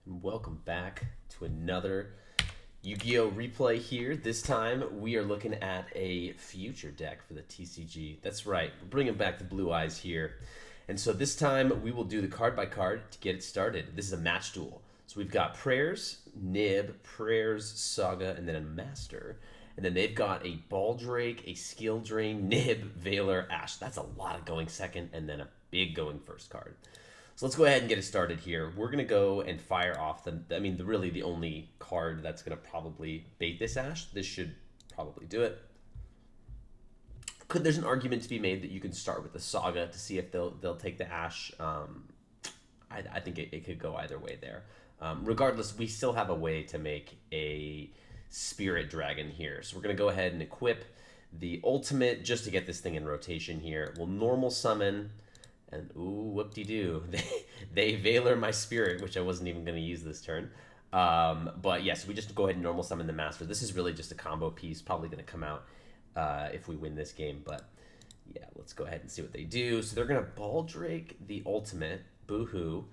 Welcome back to another Yu-Gi-Oh! Replay here. This time we are looking at a future deck for the TCG. That's right, we're bringing back the Blue Eyes here. And so this time we will do the card by card to get it started. This is a match duel. So we've got Prayers, Nib, Prayers, Saga, and then a Master. And then they've got a Baldrake, a Skill Drain, Nib, Veiler, Ash. That's a lot of going second, and then a big going first card. So let's go ahead and get it started here. We're going to go and fire off really the only card that's going to probably bait this Ash. This should probably do it. There's an argument to be made that you can start with the Saga to see if they'll take the Ash. I think it could go either way there. Regardless, we still have a way to make a Spirit Dragon here. So we're going to go ahead and equip the ultimate just to get this thing in rotation here. We'll normal summon. And ooh, whoop-de-doo. They Veiler my Spirit, which I wasn't even going to use this turn. But yes, we just go ahead and normal summon the Master. This is really just a combo piece, probably going to come out if we win this game. But yeah, let's go ahead and see what they do. So they're going to Baldrake the ultimate, boo-hoo.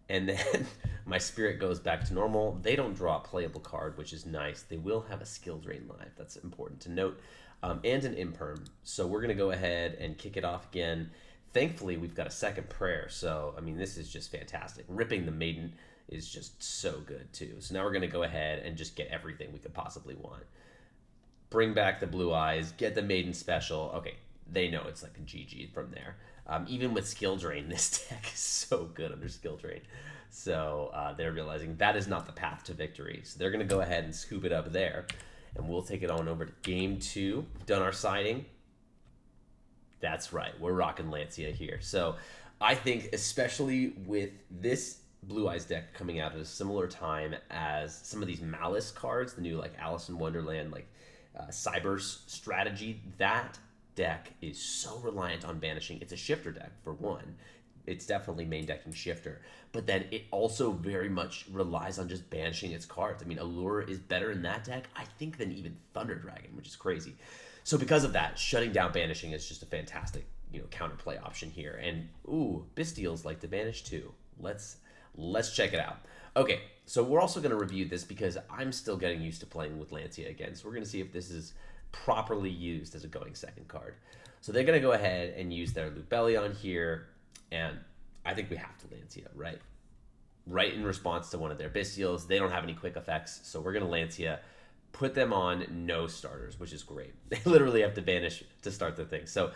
And then my Spirit goes back to normal. They don't draw a playable card, which is nice. They will have a Skill Drain live. That's important to note. And an Imperm. So we're going to go ahead and kick it off again. Thankfully, we've got a second prayer, so, I mean, this is just fantastic. Ripping the Maiden is just so good, too. So now we're going to go ahead and just get everything we could possibly want. Bring back the Blue Eyes, get the Maiden special. Okay, they know it's like a GG from there. Even with Skill Drain, this deck is so good under Skill Drain. So they're realizing that is not the path to victory. So they're going to go ahead and scoop it up there, and we'll take it on over to Game 2. We've done our siding. That's right, we're rocking Lancia here. So I think especially with this Blue Eyes deck coming out at a similar time as some of these Malice cards, the new like Alice in Wonderland, like Cyber's strategy, that deck is so reliant on banishing. It's a shifter deck for one. It's definitely main decking shifter, but then it also very much relies on just banishing its cards. I mean, Allure is better in that deck, I think, than even Thunder Dragon, which is crazy. So because of that, shutting down banishing is just a fantastic, counterplay option here. And ooh, Bystials like to banish too. Let's check it out. Okay, so we're also going to review this because I'm still getting used to playing with Lancia again. So we're going to see if this is properly used as a going second card. So they're going to go ahead and use their Lubellion here, and I think we have to Lancia, right? Right in response to one of their Bystials. They don't have any quick effects, so we're going to Lancia. Put them on no starters, which is great. They literally have to banish to start the thing. So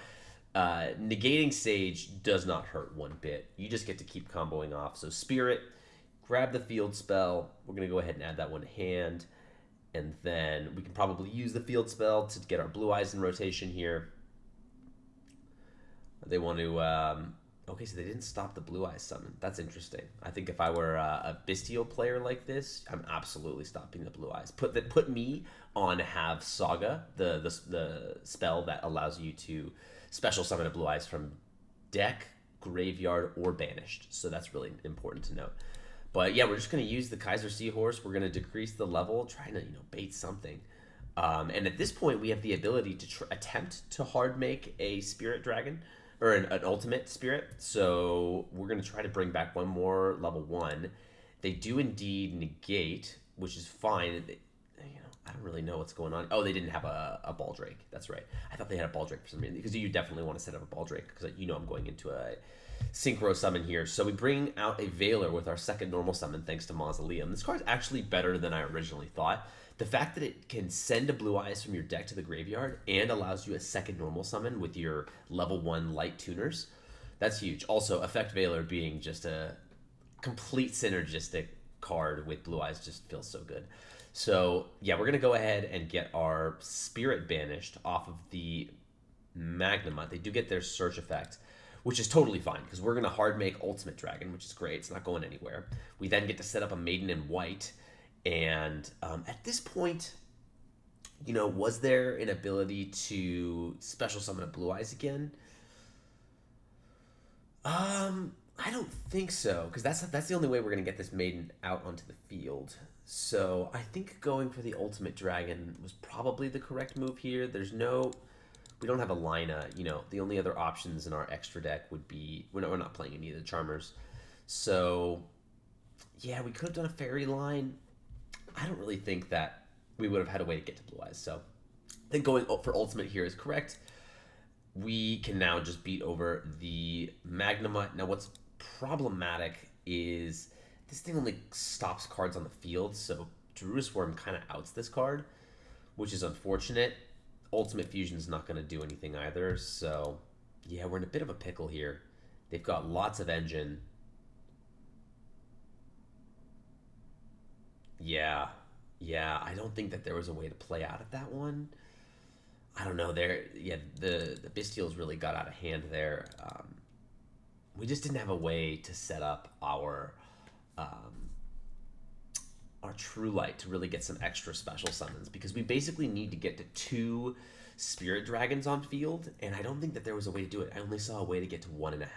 negating Sage does not hurt one bit. You just get to keep comboing off. So Spirit, grab the field spell. We're going to go ahead and add that one hand. And then we can probably use the field spell to get our Blue Eyes in rotation here. They want to... Okay, so they didn't stop the Blue Eyes summon. That's interesting. I think if I were a Bystial player like this, I'm absolutely stopping the Blue Eyes. Put me on Have Saga, the spell that allows you to special summon a Blue Eyes from deck, graveyard, or banished. So that's really important to note. But yeah, we're just going to use the Kaiser Seahorse. We're going to decrease the level, trying to bait something. And at this point, we have the ability to attempt to hard make a Spirit Dragon, or an ultimate Spirit. So we're going to try to bring back one more level 1. They do indeed negate, which is fine. I don't really know what's going on. Oh, they didn't have a Baldrake. That's right. I thought they had a Baldrake for some reason, because you definitely want to set up a Baldrake, because I'm going into a Synchro summon here. So we bring out a Veiler with our second normal summon thanks to Mausoleum. This card's actually better than I originally thought. The fact that it can send a Blue Eyes from your deck to the graveyard and allows you a second normal summon with your level 1 light tuners, that's huge. Also, Effect Veiler being just a complete synergistic card with Blue Eyes just feels so good. So, yeah, we're going to go ahead and get our Spirit banished off of the Magnamut. They do get their Search effect, which is totally fine, because we're going to hard make Ultimate Dragon, which is great. It's not going anywhere. We then get to set up a Maiden in white. And at this point, was there an ability to special summon a Blue Eyes again? I don't think so, because that's the only way we're going to get this Maiden out onto the field. So I think going for the Ultimate Dragon was probably the correct move here. We don't have a Lina. The only other options in our extra deck would be, we're not playing any of the Charmers. So Yeah, we could have done a fairy line. I don't really think that we would have had a way to get to Blue Eyes. So I think going for ultimate here is correct. We can now just beat over the Magnemite. Now what's problematic is this thing only stops cards on the field, so Druid Worm kind of outs this card, which is unfortunate. Ultimate Fusion is not going to do anything either, so yeah, we're in a bit of a pickle here. They've got lots of engine. Yeah, yeah, I don't think that there was a way to play out of that one. I don't know. There, yeah, the Bystials really got out of hand there. We just didn't have a way to set up um, our True Light to really get some extra special summons because we basically need to get to 2 Spirit Dragons on field, and I don't think that there was a way to do it. I only saw a way to get to 1.5.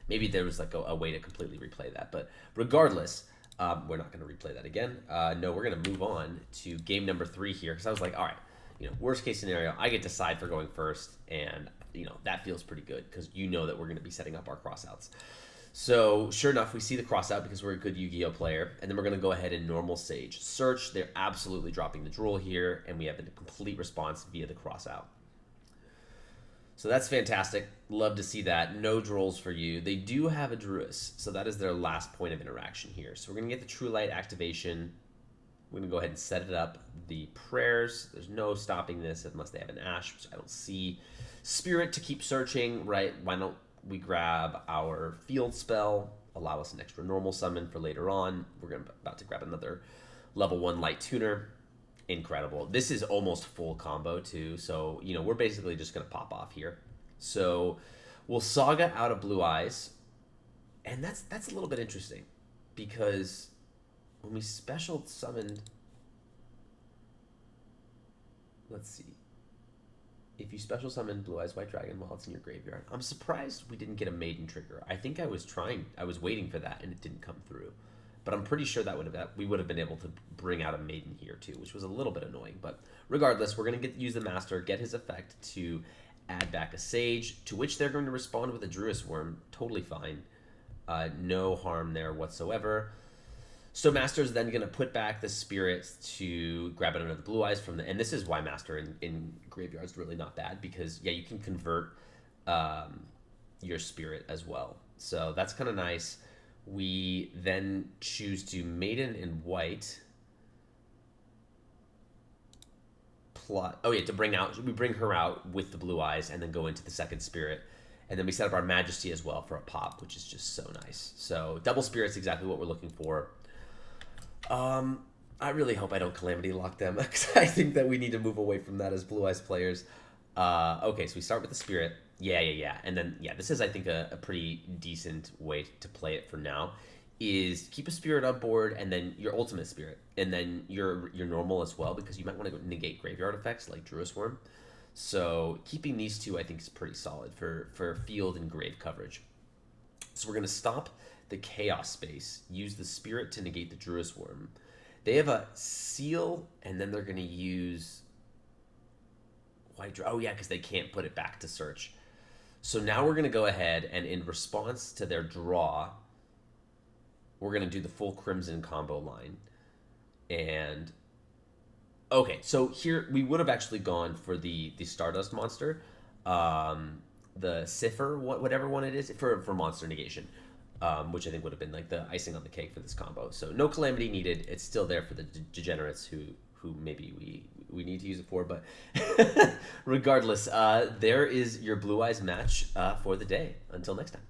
Maybe there was like a way to completely replay that, but regardless, we're not going to replay that again. No, we're going to move on to game number 3 here because I was like, all right, worst case scenario, I get to side for going first, and that feels pretty good because that we're going to be setting up our crossouts. So sure enough, we see the crossout because we're a good Yu-Gi-Oh player, and then we're going to go ahead and normal Sage. Search, they're absolutely dropping the Drool here, and we have a complete response via the crossout. So that's fantastic. Love to see that. No Drolls for you. They do have a Druis, so that is their last point of interaction here. So we're going to get the True Light activation. We're going to go ahead and set it up. The prayers, there's no stopping this unless they have an Ash, which I don't see. Spirit to keep searching, right? Why don't we grab our field spell, allow us an extra normal summon for later on. We're about to grab another level 1 light tuner. Incredible. This is almost full combo too, so we're basically just going to pop off here. So we'll Saga out of Blue Eyes, and that's a little bit interesting because when we special summoned, let's see, if you special summon Blue Eyes White Dragon while it's in your graveyard, I'm surprised we didn't get a Maiden trigger. I think I was waiting for that and it didn't come through. But I'm pretty sure we would have been able to bring out a Maiden here too, which was a little bit annoying. But regardless, we're going to use the Master, get his effect to add back a Sage, to which they're going to respond with a Druis Worm. Totally fine. No harm there whatsoever. So Master is then going to put back the Spirits to grab another Blue Eyes from and this is why Master in Graveyard is really not bad, because yeah, you can convert your Spirit as well. So that's kind of nice. We then choose to Maiden in White. To bring her out with the Blue Eyes and then go into the second Spirit. And then we set up our Majesty as well for a pop, which is just so nice. So double Spirit's exactly what we're looking for. I really hope I don't Calamity lock them because I think that we need to move away from that as Blue Eyes players. Okay, so we start with the Spirit. Yeah. And then, this is, I think, a pretty decent way to play it for now, is keep a Spirit on board and then your ultimate Spirit. And then your normal as well, because you might want to negate graveyard effects like Druis Worm. So keeping these two, I think, is pretty solid for field and grave coverage. So we're going to stop the Chaos space, use the Spirit to negate the Druis Worm. They have a Seal, and then they're going to use White Draw. Oh, yeah, because they can't put it back to search. So now we're going to go ahead, and in response to their draw, we're going to do the full Crimson combo line. And, okay, so here we would have actually gone for the Stardust monster, the Cipher, whatever one it is, for monster negation. Which I think would have been like the icing on the cake for this combo. So no Calamity needed. It's still there for the degenerates who maybe we need to use it for. But regardless, there is your Blue Eyes match for the day. Until next time.